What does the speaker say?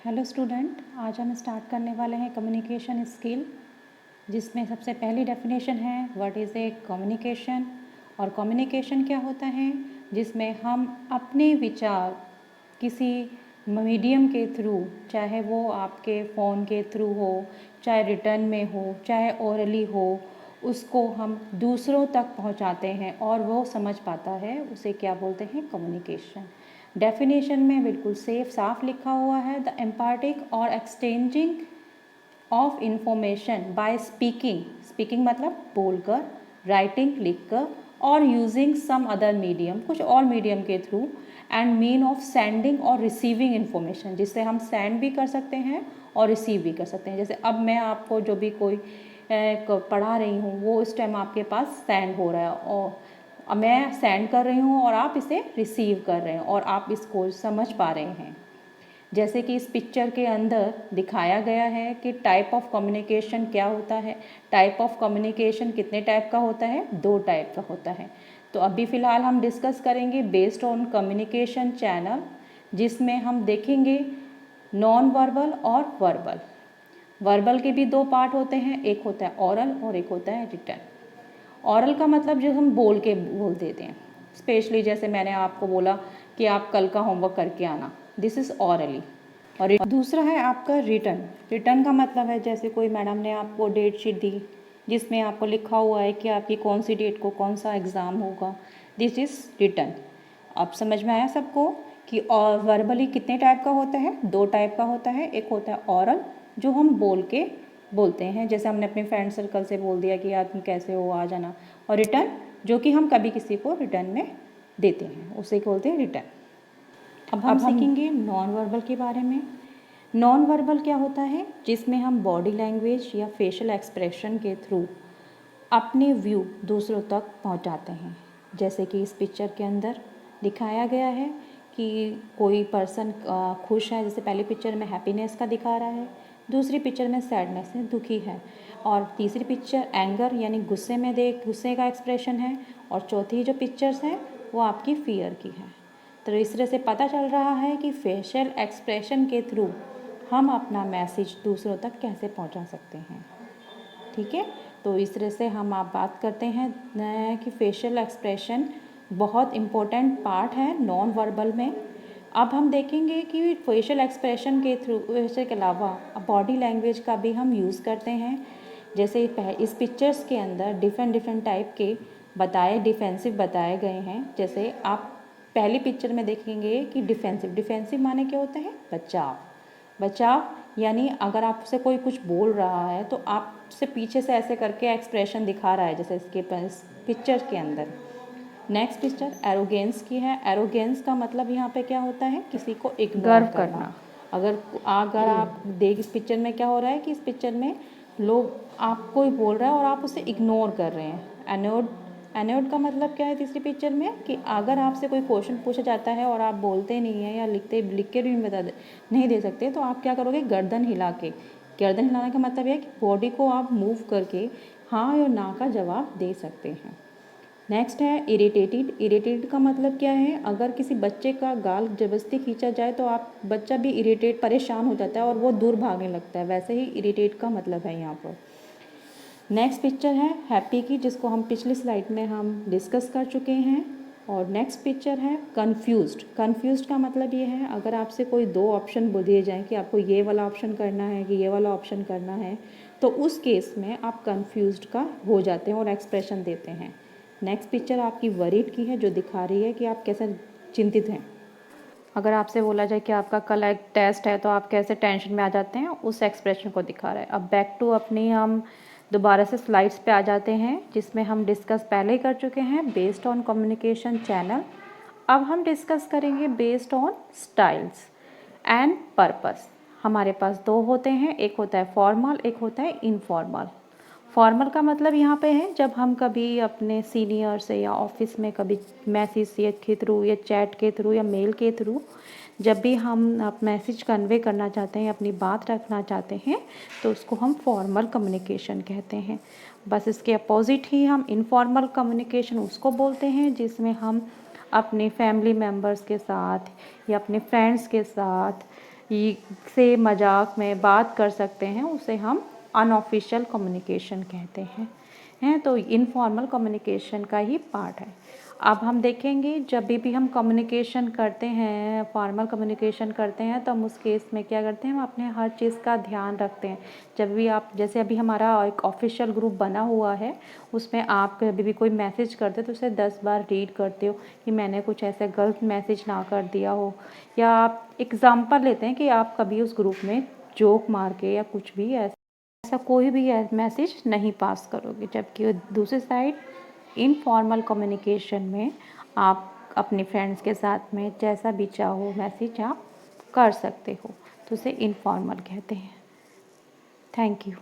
Hello student, आज हम start करने वाले हैं कम्युनिकेशन स्किल, जिसमें सबसे पहली डेफिनेशन है व्हाट इज़ ए कम्युनिकेशन। और कम्युनिकेशन क्या होता है, जिसमें हम अपने विचार किसी मीडियम के थ्रू, चाहे वो आपके फ़ोन के थ्रू हो, चाहे रिटर्न में हो, चाहे ओरली हो, उसको हम दूसरों तक पहुंचाते हैं और वो समझ पाता है, उसे क्या बोलते हैं, कम्युनिकेशन। डेफिनेशन में बिल्कुल साफ लिखा हुआ है, द इम्पार्टिंग और exchanging of information by speaking मतलब बोलकर, राइटिंग लिखकर, और यूजिंग सम अदर मीडियम, कुछ और मीडियम के through, and mean of sending और रिसीविंग इंफॉर्मेशन, जिससे हम सेंड भी कर सकते हैं और रिसीव भी कर सकते हैं। जैसे अब मैं आपको जो भी कोई पढ़ा रही हूँ वो इस टाइम आपके पास सेंड हो रहा है, और मैं सेंड कर रही हूँ और आप इसे रिसीव कर रहे हैं और आप इसको समझ पा रहे हैं। जैसे कि इस पिक्चर के अंदर दिखाया गया है कि टाइप ऑफ कम्युनिकेशन क्या होता है। टाइप ऑफ कम्युनिकेशन कितने टाइप का होता है, 2 टाइप का होता है। तो अभी फ़िलहाल हम डिस्कस करेंगे बेस्ड ऑन कम्युनिकेशन चैनल, जिसमें हम देखेंगे नॉन वर्बल और वर्बल। वर्बल के भी 2 पार्ट होते हैं, एक होता है ऑरल और एक होता है रिटन। ऑरल का मतलब जो हम बोल देते हैं, स्पेशली जैसे मैंने आपको बोला कि आप कल का होमवर्क करके आना, दिस इज़ ऑरली। और दूसरा है आपका रिटन। रिटन का मतलब है जैसे कोई मैडम ने आपको डेट शीट दी जिसमें आपको लिखा हुआ है कि आपकी कौन सी डेट को कौन सा एग्ज़ाम होगा, दिस इज़ रिटन। अब समझ में आया सबको कि और वर्बली कितने टाइप का होता है, 2 टाइप का होता है। एक होता है ऑरल, जो हम बोल के बोलते हैं, जैसे हमने अपने फ्रेंड सर्कल से बोल दिया कि यार तुम कैसे हो, आ जाना। और रिटर्न, जो कि हम कभी किसी को रिटर्न में देते हैं, उसे बोलते हैं रिटर्न। अब हम सीखेंगे नॉन वर्बल के बारे में। नॉन वर्बल क्या होता है, जिसमें हम बॉडी लैंग्वेज या फेशियल एक्सप्रेशन के थ्रू अपने व्यू दूसरों तक पहुंचाते हैं। जैसे कि इस पिक्चर के अंदर दिखाया गया है कि कोई पर्सन खुश है, जैसे पहली पिक्चर में हैप्पीनेस का दिखा रहा है, दूसरी पिक्चर में सैडनेस है, दुखी है, और तीसरी पिक्चर एंगर यानी गुस्से का एक्सप्रेशन है, और चौथी जो पिक्चर्स हैं वो आपकी फियर की है। तो इस तरह से पता चल रहा है कि फेशियल एक्सप्रेशन के थ्रू हम अपना मैसेज दूसरों तक कैसे पहुंचा सकते हैं। ठीक है, तो इस तरह से हम आप बात करते हैं कि फेशियल एक्सप्रेशन बहुत इम्पोर्टेंट पार्ट है नॉन वर्बल में। अब हम देखेंगे कि फेशियल एक्सप्रेशन के थ्रू के अलावा बॉडी लैंग्वेज का भी हम यूज़ करते हैं। जैसे इस पिक्चर्स के अंदर डिफरेंट टाइप के डिफेंसिव बताए गए हैं। जैसे आप पहली पिक्चर में देखेंगे कि डिफेंसिव माने क्या होता है, बचाव यानी अगर आपसे कोई कुछ बोल रहा है तो आपसे पीछे से ऐसे करके एक्सप्रेशन दिखा रहा है, जैसे इसके पिक्चर के अंदर। नेक्स्ट पिक्चर एरोगेंस की है। एरोगेंस का मतलब यहाँ पे क्या होता है, किसी को इग्नोर करना। अगर आप देख इस पिक्चर में क्या हो रहा है कि इस पिक्चर में लोग आपको ही बोल रहा है और आप उसे इग्नोर कर रहे हैं। एनोड का मतलब क्या है तीसरी पिक्चर में, कि अगर आपसे कोई क्वेश्चन पूछा जाता है और आप बोलते नहीं हैं या लिख के भी नहीं दे सकते, तो आप क्या करोगे, गर्दन हिलाने का मतलब है कि बॉडी को आप मूव करके हाँ या ना का जवाब दे सकते हैं। नेक्स्ट है इरिटेटेड का मतलब क्या है, अगर किसी बच्चे का गाल ज़बरदस्ती खींचा जाए तो बच्चा भी परेशान हो जाता है और वो दूर भागने लगता है, वैसे ही इरिटेट का मतलब है यहाँ पर। नेक्स्ट पिक्चर है हैप्पी की, जिसको हम पिछली स्लाइड में हम डिस्कस कर चुके हैं। और नेक्स्ट पिक्चर है कन्फ्यूज्ड का मतलब ये है, अगर आपसे कोई 2 ऑप्शन दिए जाएँ कि आपको ये वाला ऑप्शन करना है कि ये वाला ऑप्शन करना है, तो उस केस में आप कन्फ्यूज्ड का हो जाते हैं और एक्सप्रेशन देते हैं। नेक्स्ट पिक्चर आपकी वरीड की है, जो दिखा रही है कि आप कैसे चिंतित हैं। अगर आपसे बोला जाए कि आपका कल एक टेस्ट है तो आप कैसे टेंशन में आ जाते हैं, उस एक्सप्रेशन को दिखा रहा है। अब बैक टू अपनी हम दोबारा से स्लाइड्स पे आ जाते हैं, जिसमें हम डिस्कस पहले ही कर चुके हैं बेस्ड ऑन कम्युनिकेशन चैनल। अब हम डिस्कस करेंगे based on styles and purpose. हमारे पास 2 होते हैं, एक होता है फॉर्मल, एक होता है इनफॉर्मल। फॉर्मल का मतलब यहाँ पे है जब हम कभी अपने सीनियर से या ऑफिस में कभी मैसेज के थ्रू या चैट के थ्रू या मेल के थ्रू जब भी हम मैसेज कन्वे करना चाहते हैं, अपनी बात रखना चाहते हैं, तो उसको हम फॉर्मल कम्युनिकेशन कहते हैं। बस इसके अपोजिट ही हम इनफॉर्मल कम्युनिकेशन उसको बोलते हैं, जिसमें हम अपने फैमिली मेम्बर्स के साथ या अपने फ्रेंड्स के साथ से मजाक में बात कर सकते हैं, उसे हम अनऑफिशियल कम्युनिकेशन कहते हैं। तो इनफॉर्मल कम्युनिकेशन का ही पार्ट है। अब हम देखेंगे जब भी हम कम्युनिकेशन करते हैं, फॉर्मल कम्युनिकेशन करते हैं, तो हम उस केस में क्या करते हैं, हम अपने हर चीज़ का ध्यान रखते हैं। जब भी आप, जैसे अभी हमारा एक ऑफिशियल ग्रुप बना हुआ है, उसमें आप कभी भी कोई मैसेज करते हो तो उसे 10 बार रीड करते हो कि मैंने कुछ ऐसे गलत मैसेज ना कर दिया हो। या आप एग्ज़ाम्पल लेते हैं कि आप कभी उस ग्रुप में जोक मार के या कुछ भी ऐसा कोई भी मैसेज नहीं पास करोगे। जबकि दूसरी साइड इनफॉर्मल कम्युनिकेशन में आप अपने फ्रेंड्स के साथ में जैसा भी चाहो मैसेज आप कर सकते हो, तो उसे इनफॉर्मल कहते हैं। Thank you.